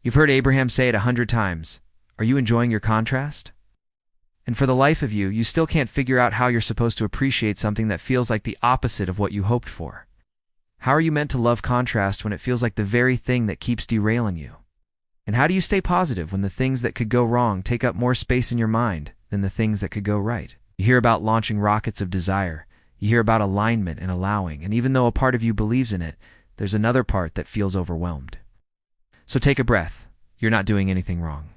You've heard Abraham say it 100 times. Are you enjoying your contrast? And for the life of you, you still can't figure out how you're supposed to appreciate something that feels like the opposite of what you hoped for. How are you meant to love contrast when it feels like the very thing that keeps derailing you? And how do you stay positive when the things that could go wrong take up more space in your mind than the things that could go right? You hear about launching rockets of desire. You hear about alignment and allowing, and even though a part of you believes in it, there's another part that feels overwhelmed. So take a breath. You're not doing anything wrong.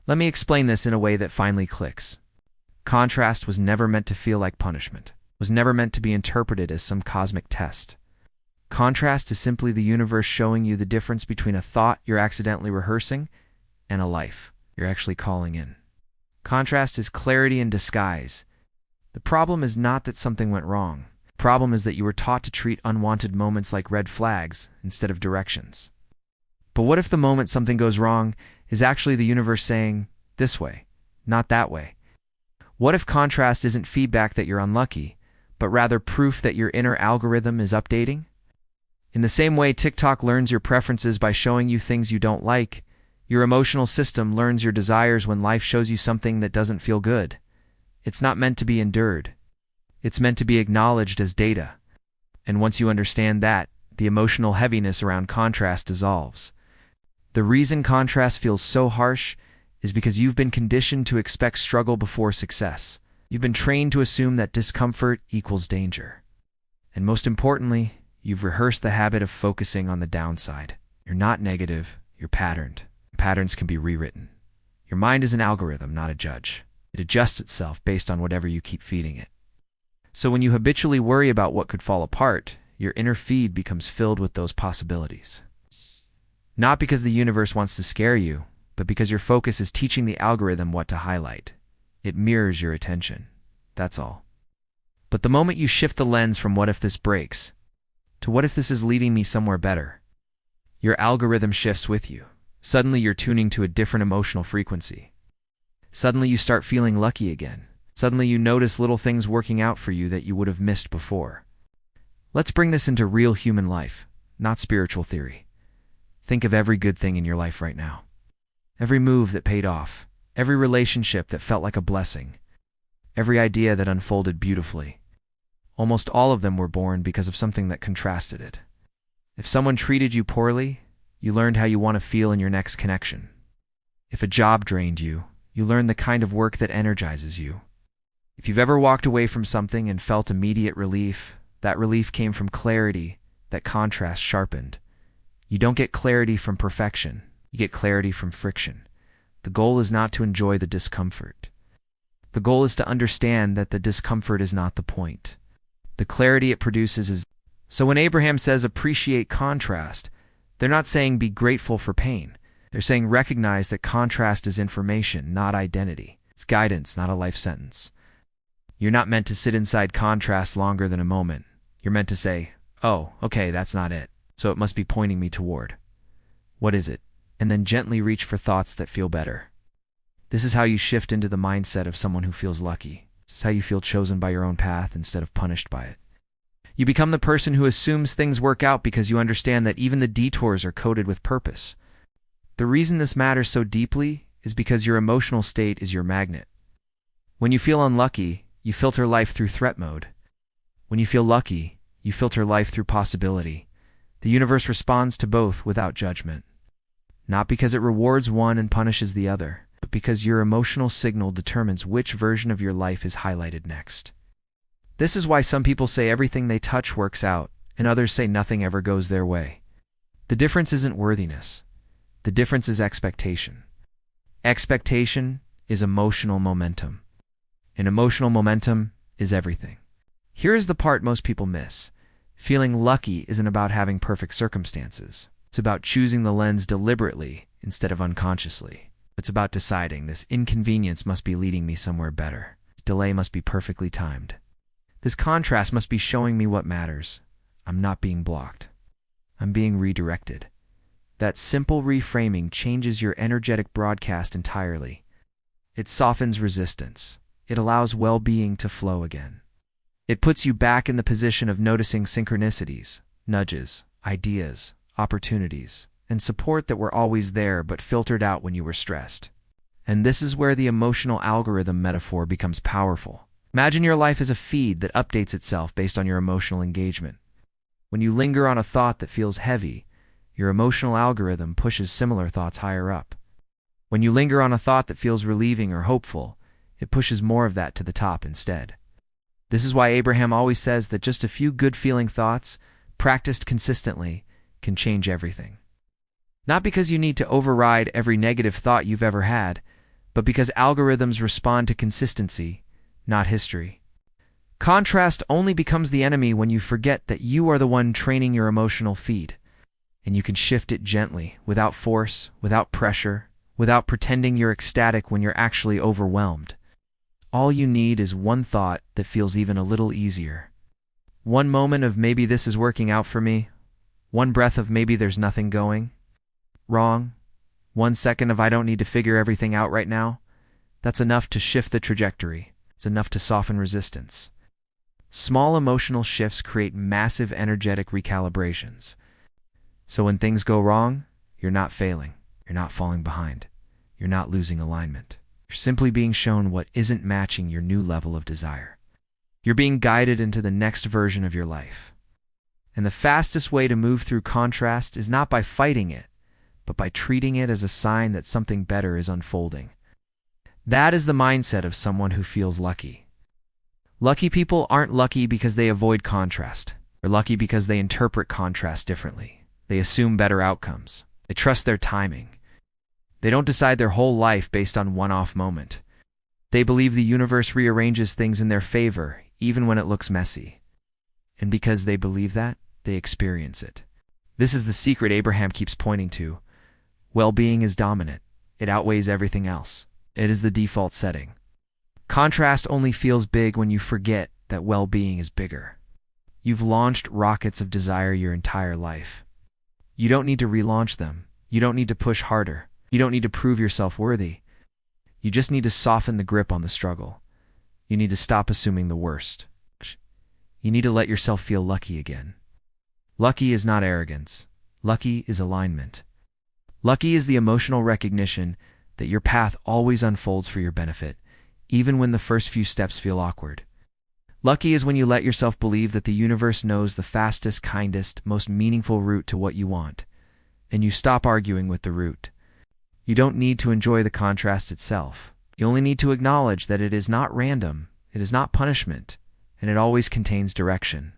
Let me explain this in a way that finally clicks. Contrast was never meant to feel like punishment, was never meant to be interpreted as some cosmic test. Contrast is simply the universe showing you the difference between a thought you're accidentally rehearsing and a life you're actually calling in. Contrast is clarity in disguise. The problem is not that something went wrong. The problem is that you were taught to treat unwanted moments like red flags instead of directions. But what if the moment something goes wrong is actually the universe saying, this way, not that way? What if contrast isn't feedback that you're unlucky, but rather proof that your inner algorithm is updating? In the same way TikTok learns your preferences by showing you things you don't like, your emotional system learns your desires when life shows you something that doesn't feel good. It's not meant to be endured. It's meant to be acknowledged as data. And once you understand that, the emotional heaviness around contrast dissolves. The reason contrast feels so harsh is because you've been conditioned to expect struggle before success. You've been trained to assume that discomfort equals danger. And most importantly, you've rehearsed the habit of focusing on the downside. You're not negative, you're patterned. Patterns can be rewritten. Your mind is an algorithm, not a judge. It adjusts itself based on whatever you keep feeding it. So when you habitually worry about what could fall apart, your inner feed becomes filled with those possibilities. Not because the universe wants to scare you, but because your focus is teaching the algorithm what to highlight. It mirrors your attention. That's all. But the moment you shift the lens from what if this breaks to what if this is leading me somewhere better, your algorithm shifts with you. Suddenly you're tuning to a different emotional frequency. Suddenly you start feeling lucky again. Suddenly you notice little things working out for you that you would have missed before. Let's bring this into real human life, not spiritual theory. Think of every good thing in your life right now. Every move that paid off. Every relationship that felt like a blessing. Every idea that unfolded beautifully. Almost all of them were born because of something that contrasted it. If someone treated you poorly, you learned how you want to feel in your next connection. If a job drained you, you learned the kind of work that energizes you. If you've ever walked away from something and felt immediate relief, that relief came from clarity that contrast sharpened. You don't get clarity from perfection. You get clarity from friction. The goal is not to enjoy the discomfort. The goal is to understand that the discomfort is not the point. The clarity it produces is. So when Abraham says appreciate contrast, they're not saying be grateful for pain. They're saying recognize that contrast is information, not identity. It's guidance, not a life sentence. You're not meant to sit inside contrast longer than a moment. You're meant to say, oh, okay, that's not it. So it must be pointing me toward. What is it? And then gently reach for thoughts that feel better. This is how you shift into the mindset of someone who feels lucky. This is how you feel chosen by your own path instead of punished by it. You become the person who assumes things work out because you understand that even the detours are coded with purpose. The reason this matters so deeply is because your emotional state is your magnet. When you feel unlucky, you filter life through threat mode. When you feel lucky, you filter life through possibility. The universe responds to both without judgment. Not because it rewards one and punishes the other, but because your emotional signal determines which version of your life is highlighted next. This is why some people say everything they touch works out, and others say nothing ever goes their way. The difference isn't worthiness. The difference is expectation. Expectation is emotional momentum. And emotional momentum is everything. Here is the part most people miss. Feeling lucky isn't about having perfect circumstances. It's about choosing the lens deliberately instead of unconsciously. It's about deciding this inconvenience must be leading me somewhere better. This delay must be perfectly timed. This contrast must be showing me what matters. I'm not being blocked. I'm being redirected. That simple reframing changes your energetic broadcast entirely. It softens resistance. It allows well-being to flow again. It puts you back in the position of noticing synchronicities, nudges, ideas, opportunities, and support that were always there but filtered out when you were stressed. And this is where the emotional algorithm metaphor becomes powerful. Imagine your life as a feed that updates itself based on your emotional engagement. When you linger on a thought that feels heavy, your emotional algorithm pushes similar thoughts higher up. When you linger on a thought that feels relieving or hopeful, it pushes more of that to the top instead. This is why Abraham always says that just a few good-feeling thoughts, practiced consistently, can change everything. Not because you need to override every negative thought you've ever had, but because algorithms respond to consistency, not history. Contrast only becomes the enemy when you forget that you are the one training your emotional feed, and you can shift it gently, without force, without pressure, without pretending you're ecstatic when you're actually overwhelmed. All you need is one thought that feels even a little easier. One moment of maybe this is working out for me. One breath of maybe there's nothing going wrong. 1 second of I don't need to figure everything out right now. That's enough to shift the trajectory. It's enough to soften resistance. Small emotional shifts create massive energetic recalibrations. So when things go wrong, you're not failing. You're not falling behind. You're not losing alignment. You're simply being shown what isn't matching your new level of desire. You're being guided into the next version of your life. And the fastest way to move through contrast is not by fighting it, but by treating it as a sign that something better is unfolding. That is the mindset of someone who feels lucky. Lucky people aren't lucky because they avoid contrast. They're lucky because they interpret contrast differently. They assume better outcomes. They trust their timing. They don't decide their whole life based on one-off moment. They believe the universe rearranges things in their favor, even when it looks messy. And because they believe that, they experience it. This is the secret Abraham keeps pointing to. Well-being is dominant. It outweighs everything else. It is the default setting. Contrast only feels big when you forget that well-being is bigger. You've launched rockets of desire your entire life. You don't need to relaunch them. You don't need to push harder. You don't need to prove yourself worthy. You just need to soften the grip on the struggle. You need to stop assuming the worst. You need to let yourself feel lucky again. Lucky is not arrogance. Lucky is alignment. Lucky is the emotional recognition that your path always unfolds for your benefit, even when the first few steps feel awkward. Lucky is when you let yourself believe that the universe knows the fastest, kindest, most meaningful route to what you want, and you stop arguing with the route. You don't need to enjoy the contrast itself. You only need to acknowledge that it is not random, it is not punishment, and it always contains direction.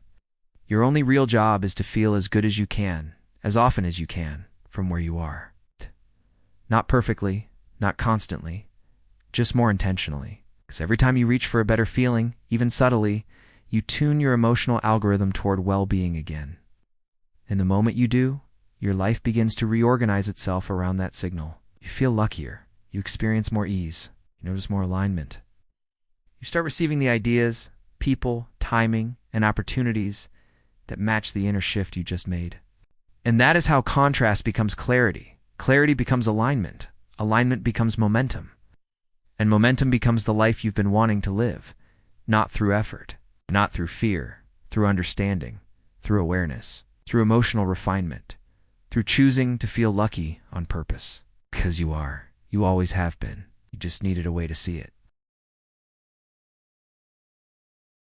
Your only real job is to feel as good as you can, as often as you can, from where you are. Not perfectly, not constantly, just more intentionally. Because every time you reach for a better feeling, even subtly, you tune your emotional algorithm toward well-being again. And the moment you do, your life begins to reorganize itself around that signal. You feel luckier. You experience more ease. You notice more alignment. You start receiving the ideas, people, timing, and opportunities that match the inner shift you just made. And that is how contrast becomes clarity. Clarity becomes alignment. Alignment becomes momentum. And momentum becomes the life you've been wanting to live, not through effort, not through fear, through understanding, through awareness, through emotional refinement, through choosing to feel lucky on purpose. Because you are. You always have been. You just needed a way to see it.